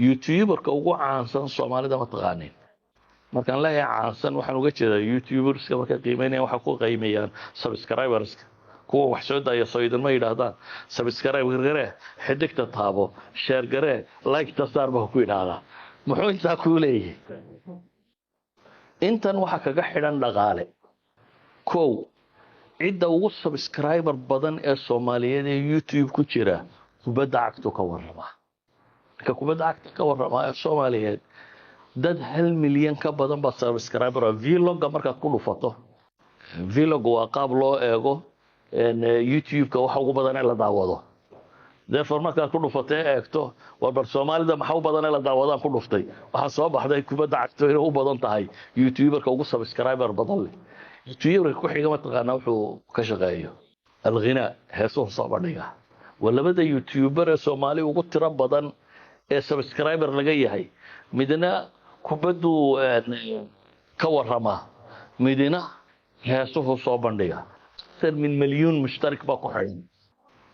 youtuberka ugu caansan Soomaalida ma taqaanin markaan leeyahay caansan waxaan uga jeedaa youtuberska marka qiimeynayaan waxa ku qiimeeyaan subscribers kuwa wax soo daaya soo idin ma yiraahdaan subscribe garee xidigta taabo share garee like ta saar ba ku yiraahdaa muxuu intaa ku leeyahay intan waxa kaga xidhan dhaqaale kow cidda ugu subscriber badan ee Soomaaliyeed ee YouTube ku jira kubadda cagta ka warrama ka kubadda cagta ka warrama ee Soomaaliyeed dad 1 milyan ka badan ba subscriber vlog marka ku dhufato vlog waa qaab loo eego YouTube ka waxa ugu badan ee la daawado therefore marka ku dhufatay eegto war bar Soomaalida maxaa u badan ee la daawadaan ku dhuftay waxa soo baxday kubadda cagta inay u badan tahay YouTuberka ugu subscriber badan leh YouTuber ku xiga ma taqaana wuxuu ka shaqeeyo alghina heeso soo bandhiga walabada YouTuber ee Soomaali ugu tiro badan ee subscriber laga yahay midna kubaddu ka warrama midna heeso soo bandhiga sir min milyan mushtarak ba ku xiran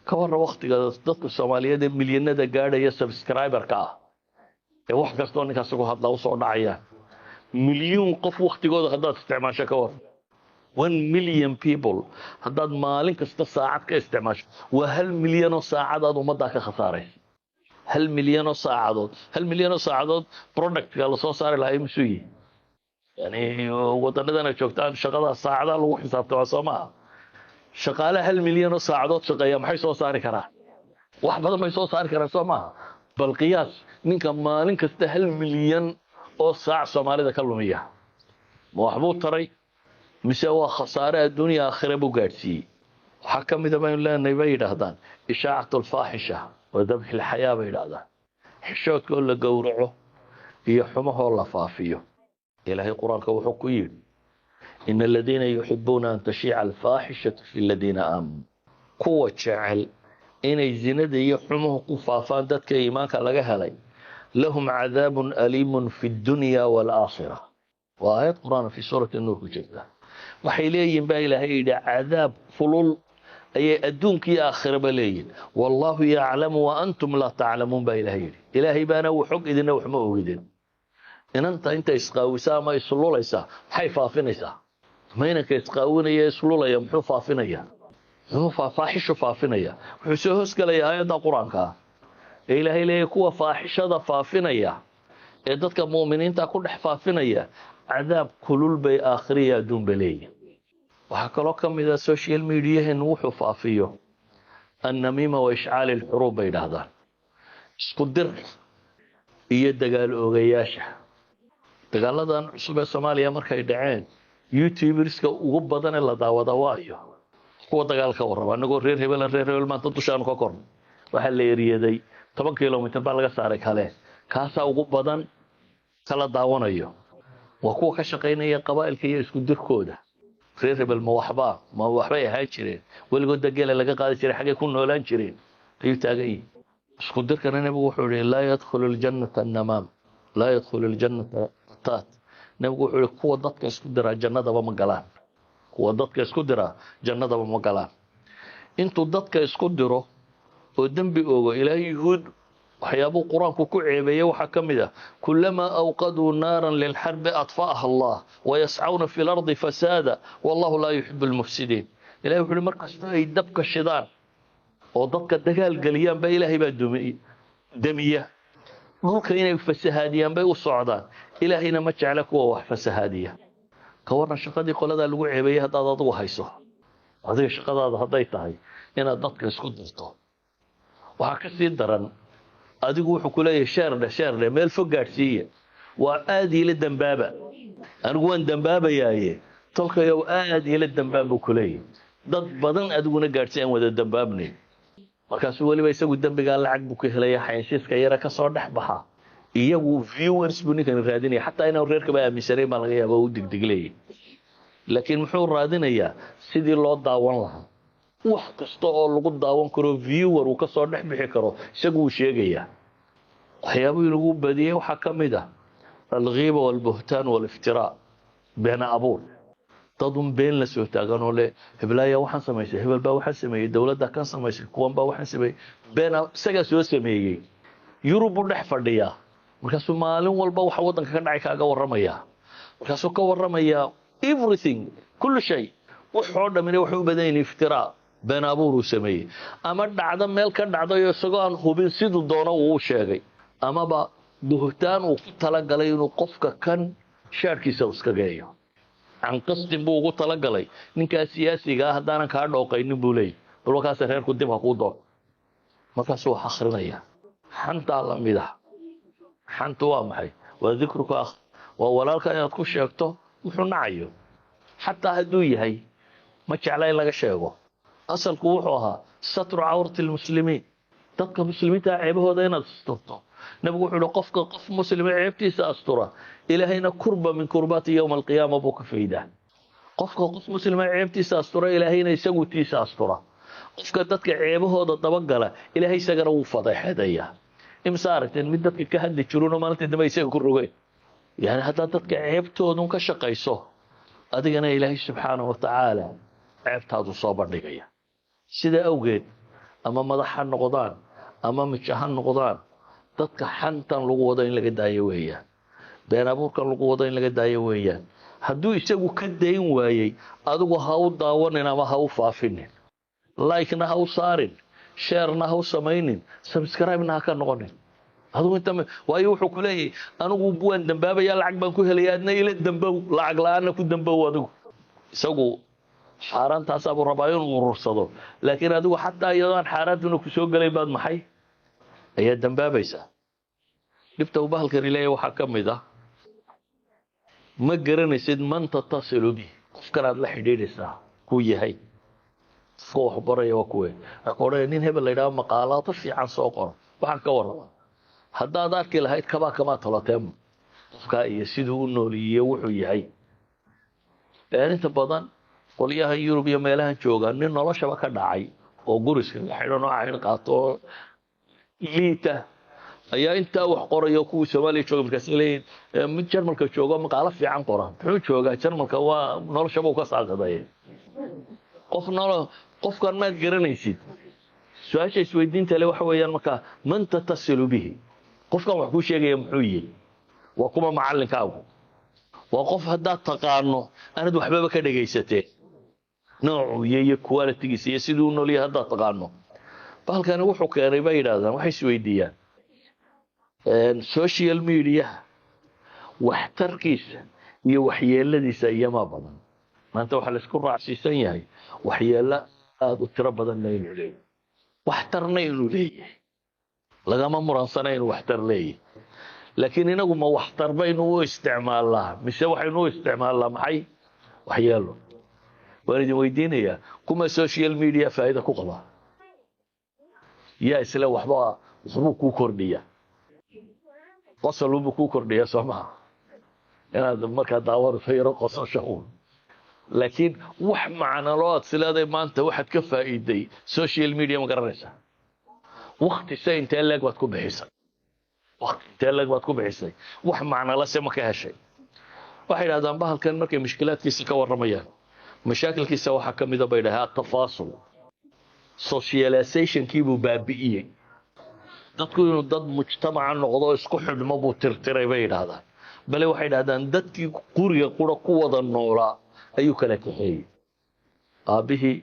ka warra waqtiga dadka Soomaaliyeed ee milyanada gaadhaya subscriber ka ee wax kasta oo ninkaas ugu hadla soo dhacaya milyan qof waqtigooda haddaad isticmaasho ka war 1 million people haddaad maalin kasta saacad ka isticmaasho waa 1 milyan oo saacadood ummadda ka khasaaray 1 milyan oo saacadood product la soo saari lahaa imsuyi yani wadannadana joogtaan shaqada saacada lagu xisaabtamo Soomaa shaqaale 1 milyan oo saacadood shaqeeya maxay soo saari karaan wax badan may soo saari karaan Soomaa bal qiyaas ninka maalin kasta 1 milyan oo saac Soomaalida ka lumiya ma waxbuu taray mise waa khasaare adduunyo aakhira buu gaarsiiyay waxa kamid ah in leenay bay yiraahdaan ishaa'atu al-faahisha wa dhabh al-hayaa bay yiraahdaan xishoodka la gowraco iyo xumaha la faafiyo ilaahay quraanka wuxuu ku yiri إن الذين يحبون أن تشيع الفاحشة في الذين آمنوا قوة جعل إن الزنا يحرمه قفافان ذاتك إيمانك لغهلي لهم عذاب أليم في الدنيا والآخرة وآيات قرآن في سورة النور جدا وحيلين بإلهي عذاب فلول أي أدونك يا آخر بلين والله يعلم وأنتم لا تعلمون بإلهي إلهي بانا وحق إذن وحمه إذن إن أنت إسقاوي ساما يصلوا ليسا حيفا فينيسا ما إنك يتقاون يسلول يا محفا فينيا محفا فاحش فافينيا وحسوس قال يا آيات القرآن كا إلهي ليكوا فاحشة فافينيا إدتك مؤمنين تقول فافينيا عذاب كلول بي آخرية دون بلي وحكى لكم إذا السوشيال ميديا نوح فافيو النميمة وإشعال الحروب بين هذا اسكدر يدقال أوغياشة دقال هذا عصوبة الصومالية مركا يدعين YouTuberska ugu badan ee la daawado waayo kuwa dagaalka warraba anagoo reer hebel maanta dushaan ka korn waxa la yeeriyaday 10 kiiloomitir baa laga saaray kale kaasa ugu badan kala daawanayo waa kuwa ka shaqeynaya qabaa'ilka iyo isku dirkooda reer hebel ma waxbay ahaan jireen waligood dagaal laga qaadi jiray xagee ku noolaan jireen ayuu taagay isku dirkana nabigu wuxuu yiri laa yadkhulul jannata an-namam laa yadkhulul jannata tat nabigu wuxuu yiri kuwa dadka isku dira jannadaba ma galaan kuwa dadka isku dira jannadaba ma galaan intuu dadka isku diro oo dambi oogo ilaahay yuhuud waxyaabo quraanku ku ceebeeyay waxa kamida kullama awqadu naaran lil harb atfaaha Allah wa yas'auna fil ardi fasada wallahu la yuhibbul mufsidin ilaahay wuxuu markasta ay dabka shidaan oo dadka dagaal galiyaan ba ilaahay baa damiya dhulka inay fasahaadiyaan bay u socdaan ilaahayna ma jecla kuwa wax fasahaadiya ka warna shaqadii qolada lagu ceebeeyay hadaad adigu hayso adiga shaqadaada haday tahay inaad dadka isku dirto waxa ka sii daran adigu wuxuu ku leeyahay sheerde meel fog gaarsiiya waa aad ila dambaaba anigu waan dambaabayaaye tolkayow aad ila dambaaba ku leeyahay dad badan adiguna gaarsiin wada dambaabnay markaas waliba isagu dambiga lacag buu ka helay xaysiiska yara ka soo dhaxbaxa iyagu viewers buu ninkan raadinaya xataa inuu reerka baa aaminsanay ma laga yaabo uu digdiglay laakiin muxuu raadinayaa sidii loo daawan lahaa wax kasta oo lagu daawan karo viewer uu ka soo dhaxbixi karo isagu uu sheegaya waxyaabo lagu badiyay waxa kamid ah al-ghiba wal-buhtan wal-iftira beena abuur dadun been la soo taaganoo le heblaaya waxaan sameeyay hebel baa waxaan sameeyay dawladda kan sameeyay kuwan baa waxaan sameeyay beena isaga soo sameeyay Yurub dhex fadhiya markaasuu maalin walba waxa waddanka ka dhacay kaaga warramayaa markaasuu ka warramayaa everything kullu shay wuxuu dhamina wuxuu u badan yahay iftiraa been abuur uu sameeyey ama dhacdo meel ka dhacdayo isagoo aan hubin siduu doono uu sheegay amaba buhtaan uu ku talagalay inuu qofka kan shaarkiisa iska geeyo can qasdin buu ugu talagalay ninkaa siyaasiga ah haddaanan kaa dhooqaynin buu leeyahy bal wakaase reerku dib ha kuu doon markaasuu wax akhrinayaa xantaa la mid ah xantu waa maxay waa dikruka akh waa walaalka inaad ku sheegto wuxuu nacayo xataa hadduu yahay ma jecla in laga sheego asalku wuxuu ahaa satru cawrati lmuslimiin dadka muslimiinta ceebahooda inaad asturto nabigu wuxuu yihi qofka qof muslima ceebtiisa astura ilaahayna kurba min kurbaati yowma alqiyaama buu ka faydaa qofka qof muslima ceebtiisa astura ilaahayna isagu tiisa astura qofka dadka ceebahooda dabagala ilaahay isagana wuu fadeexeedayaa imsa aragteen mid dadka ka hadli jiruuna maalintii dambe isaga ku rogeen yani haddaad dadka ceebtoodun ka shaqayso adigana ilaahay subxaanahu watacaala ceebtaadu soo bandhigaya sida awgeed ama madax ha noqdaan ama mijo ha noqdaan dadka xantan lagu wado in laga daayo weeyaan been abuurkan lagu wado in laga daayo weeyaan hadduu isagu ka dayn waayey adigu ha u daawanin ama ha u faafinin like-na ha u saarin sheerna ha u samaynin subscribe-na ha ka noqonin adigu inta waayo wuxuu ku leeyahay anigu waan dambaabayaa lacag baan ku helaya adna ila dambow lacag la-aanna ku dambow adigu isagu xaaraantaasaabuu rabaa inuu urursado laakiin adigu xataa iyadoo xaaraantuna ku soo gelay baad maxay ayaa dambaabaysaa dhibta uu bahalkani leeyahay waxaa ka mid ah ma garanaysid man tatasilu bih qofkan aad la xidhiidhaysaa kuu yahay qofka wax baraya waa kuwe waxaa ka odhanaya nin hebel la yidhaha maqaalaado fiican soo qoro waxaan ka warrama haddaad arki lahayd kamaa toloteen qofkaa iyo siduu u nooliyiye wuxuu yahay inta badan qolyahan yurub iyo meelahan jooga nin noloshaba ka dhacay oo guriska la xidhan oo cayn qaato oo liita ayaa intaa wax qoraya kuwii soomaaliya jooga markaas leeyihin mid jarmalka joogo maqaalo fiican qora muxuu joogaa jarmalka waa noloshaba uu ka saaqaday qofkan maad garanaysid su-aasha isweydiinta le waxa weeyaan markaa man tatasilu bihi qofkan wax kuu sheegaya muxuu yihi waa kuma macallinkaagu waa qof haddaad taqaano aanad waxbaba ka dhegaysateen noocuu iyo qualitigiisa iyo siduu u noolyahay haddaad taqaano bahalkani wuxuu keenay bay yidhaahdaan waxay isweydiiyaan social mediaha waxtarkiisa iyo waxyeeladiisa iyamaa badan maanta waxaa laisku raacsiisan yahay waxyeelo aada u tiro badanna inuu leeyahay waxtarna inuu leeyahay lagama muransana inuu waxtar leeyahay laakiin inagu ma waxtar baynu u isticmaalnaa mise waxaynu u isticmaalnaa maxay waxyeelo waan idin weydiinayaa kuma social media faa'iido ku qaba yaa isla waxbuu kuu kordhiya qosolbuu kuu kordhiya soo maha inaad markaa daawanayso yaro qososho uun laakiin wax macnalo aad sileeday maanta waxaad ka faa'iiday social media ma garanaysaa wakti se intee leeg baad ku bixisay wax macnala se ma ka heshay waxay yidhahdaan bahalkan markay mushkilaadkiisa ka warramayaan mashaakilkiisa waxaa ka mida bay dhahay atafaasul socializationkii buu baabi'iyey dadku inuu dad mujtamaca noqdo isku xidhmo buu tirtiray bay yidhaahdaan bale waxay yidhahdaan dadkii guriga qura ku wada noolaa ayuu kala kaxeeyey aabbihii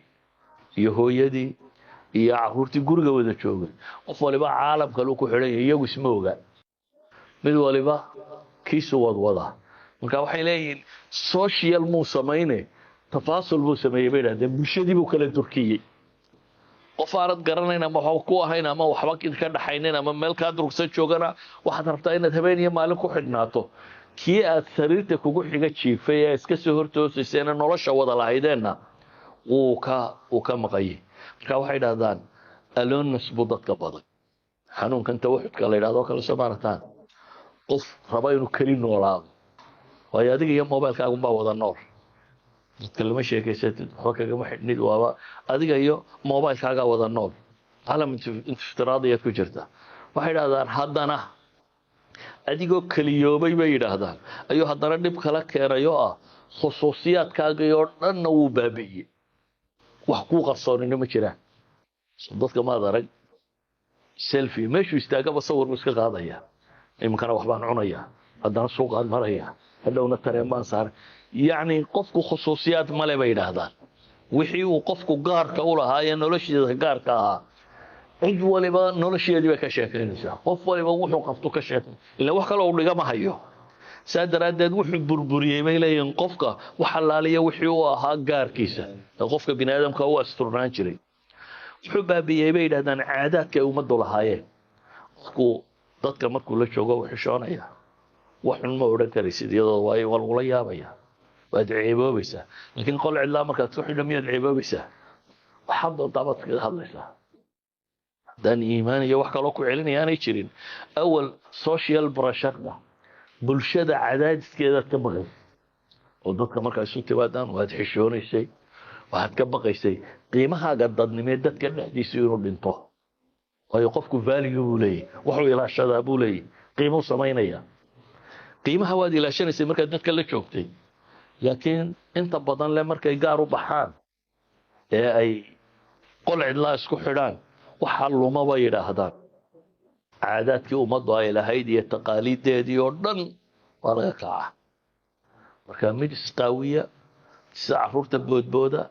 iyo hooyadii iyo carruurtii guriga wada joogay qof waliba caalam kaleu ku xidhan yahay iyagu isma oga mid waliba kiisu wadwadaa marka waxay leeyihiin social muu samayne tafaasul buu sameeyey bay yidhahdeen bulshadii buu kala durkiyey qof aanad garanayn ama waxba ku ahayn ama waxba ka dhaxaynin ama meel kaa durugsan joogana waxaad rabtaa inaad habeen iyo maalin ku xidhnaato kii aad sariirta kugu xiga jiifay ee iska soo hortoosaysayna nolosha wada lahaydeenna wuu ka maqayay marka waxay yidhahdaan aloneness buu dadka badan xanuunkan tawaxudka la yidhahdo kale soo maaragtaan qof raba inuu keli noolaado waayo adiga iyo mobilkaagunbaa wada nool dadka lama sheekaysatid waxba kagama xidhnid waaba adiga iyo mobilkaagaa wada nool calam iftiraadiyaad ku jirta waxay yidhahdaan haddana adigoo keliyoobay bay yidhaahdaan ayuu haddana dhib kala keenay oo ah khusuusiyaadkaagii oo dhanna wuu baabi'iyey wax kuu qarsoonina ma jiraan dadka maad arag selfie meeshuu istaagaba sawir buu iska qaadaya iminkana waxbaan cunayaa haddana suuqaan marayaa hadhowna tareen baan saaray yacni qofku khusuusiyaad male bay yidhaahdaan wixii uu qofku gaarka u lahaa ee noloshiisa gaarka ahaa cid waliba nolosheedii bay ka sheekaynaysaa qof waliba wuxuu qabto ka sheekay ilaa wax kale uu dhigama hayo saa daraaddeed wuxuu burburiyey bay leeyihiin qofka wax allaaliya wixii uu ahaa gaarkiisa ee qofka bini aadamka u asturnaan jiray wuxuu baabiyey bay yidhahdaan caadaadka ay ummaddu lahaayeen qofku dadka markuu la joogo u xishoonaya wax xun ma odhan karaysid iyadoo waayo waa lagula yaabaya waad ceeboobaysaa laakiin qol cidlaa markaad ku xidho miyaad ceeboobaysaa waxaad doontaa baad kaga hadlaysaa haddaan iimaan iyo wax kaloo ku celinaya aanay jirin awal social brasharka bulshada cadaadiskeedaad ka baqaysay oo dadka markaa isu timaadaan waad xishoonaysay waxaad ka baqaysay qiimahaaga dadnimeed dadka dhexdiisa inuu dhinto waayo qofku value buu leeyahy wuxuu ilaashadaa buu leeyahy qiimuu samaynaya qiimaha waad ilaashanaysay markaad dadka la joogtay laakiin inta badan le markay gaar u baxaan ee ay qol cidlaa isku xidhaan waxa luma bay yidhaahdaan caadaadkii ummaddu ay lahayd iyo taqaaliiddeedii oo dhan waa laga kacaa marka mid isqaawiya sida carruurta boodbooda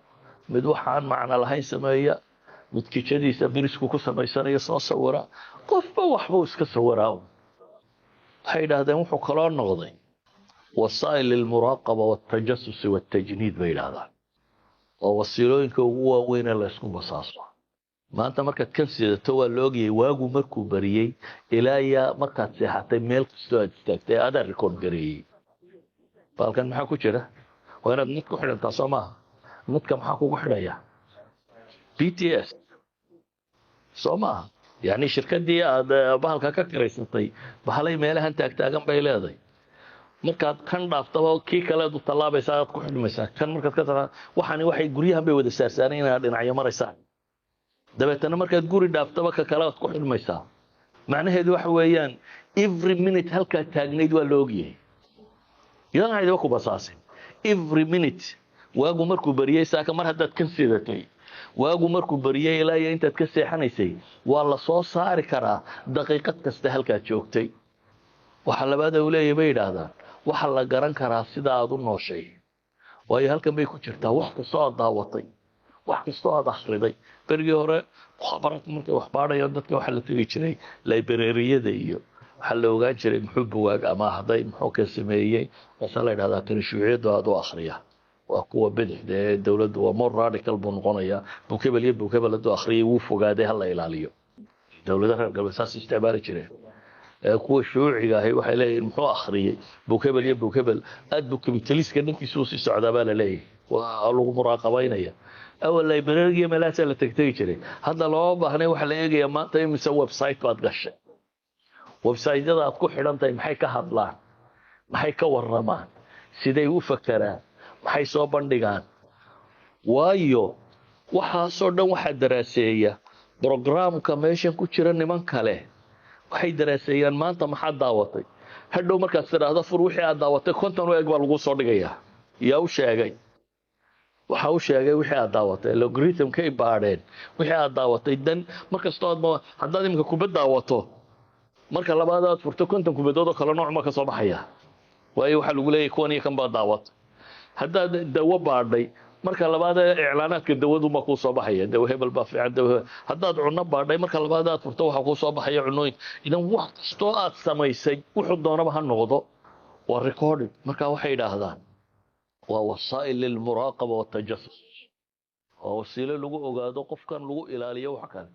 mid waxaan macno lahayn sameeya mid kijadiisa birisku ku samaysanaya soo sawira qofba waxbuu iska sawiraa waxay yidhaahdeen wuxuu kaloo noqday wasaa'il lilmuraaqaba waltajasusi waltajniid bay yidhaahdaan oo wasiilooyinka ugu waaweyn ee la isku basaaso maanta markaad kan sidato waa la ogayay waagu markuu bariyey ilaa yaa markaad seexatay meel kastoo aad istaagtay adaa rikoord gareeyey baalkan maxaa ku jira waa inaad nid ku xidhantaa soo maaha nidka maxaa kugu xidhaya BTS soo maaha yacni shirkaddii aad bahalka ka kiraysatay bahalay meelahan taagtaagan bay leedahay markaad kan dhaaftaba kii kaleed u tallaabaysaa aad ku xidhmaysaa kan markaad ka tagaa waxaani waxay guryahan bay wada saarsaanay inaad dhinacyo maraysaa dabeetana markaad guri dhaaftaba ka kale aad ku xidhmaysaa macnaheedu waxa weeyaan every minute halkaad taagnayd waa la ogyahay idan ayda ku basaasin every minute waagu markuu bariyay saaka mar haddaad kan sidatay waagu markuu bariyay ilaa iyo intaad ka seexanaysay waa la soo saari karaa daqiiqad kasta halkaad joogtay waxa labaad uu leeyahay bay yidhaahdaan waxa la garan karaa sida aad u nooshay waayo halkan bay ku jirtaa wax kastoo aad daawatay wax kastoo aad akhriday berigii hore mukhaabaraadka markay wax baadhayaan dadka waxaa la tegi jiray librariyada iyo waxaa la ogaan jiray muxuu buwaag ama ahday muxuu ka sameeyey waxaa la yidhahdaa tani shuuciyadu aad u akhriya waa kuwa bidixda ee dowladdu waa more radical buu noqonayaa bukebel iyo bukebel hadduu akhriyay wuu fogaaday ha la ilaaliyo dowladaha reer galbeed saas isticmaali jireen kuwa shuuciga ahi waxay leeyihiin muxuu akhriyey bukebel iyo bukebel aad buu kabitaliska dhankiisa u sii socdaa baa la leeyahay waa lagu muraaqabaynaya awal librariga meelahaasaa la tegtegi jiray hadda looma baahnay waxaa la eegayaa maanta imise website baad gashay websiteyada aad ku xidhan tahay maxay ka hadlaan maxay ka warramaan siday u fakeraan maxay soo bandhigaan waayo waxaasoo dhan waxaa daraaseeya brograamka meeshan ku jira niman kale waxay daraaseeyaan maanta maxaad daawatay hadhow markaad tidhaahdo fur wixii aad daawatay konton u eg baa lagu soo dhigayaa yaa u sheegay waxa uu sheegay wixii aad daawatay logarithmkay baadheen wixii aad daawatay dan markastoo aad haddaad iminka kubad daawato marka labaad aad furto konton kubadood oo kale nooc ma ka soo baxaya waayo waxaa lagu leeyahay kuwan iyo kan baad daawatay haddaad dawo baadhay marka labaad iclaanaadka dawadu ma kuu soo baxaya dawo hebel baa fiican dawo haddaad cunno baadhay marka labaad aad furto waxaa kuu soo baxaya cunooyin idan wax kastoo aad samaysay wuxuu doonaba ha noqdo waa recording marka waxay yidhaahdaan waa wasaa'il lilmuraaqaba waltajasus waa wasiilo lagu ogaado qofkan lagu ilaaliyo wax kale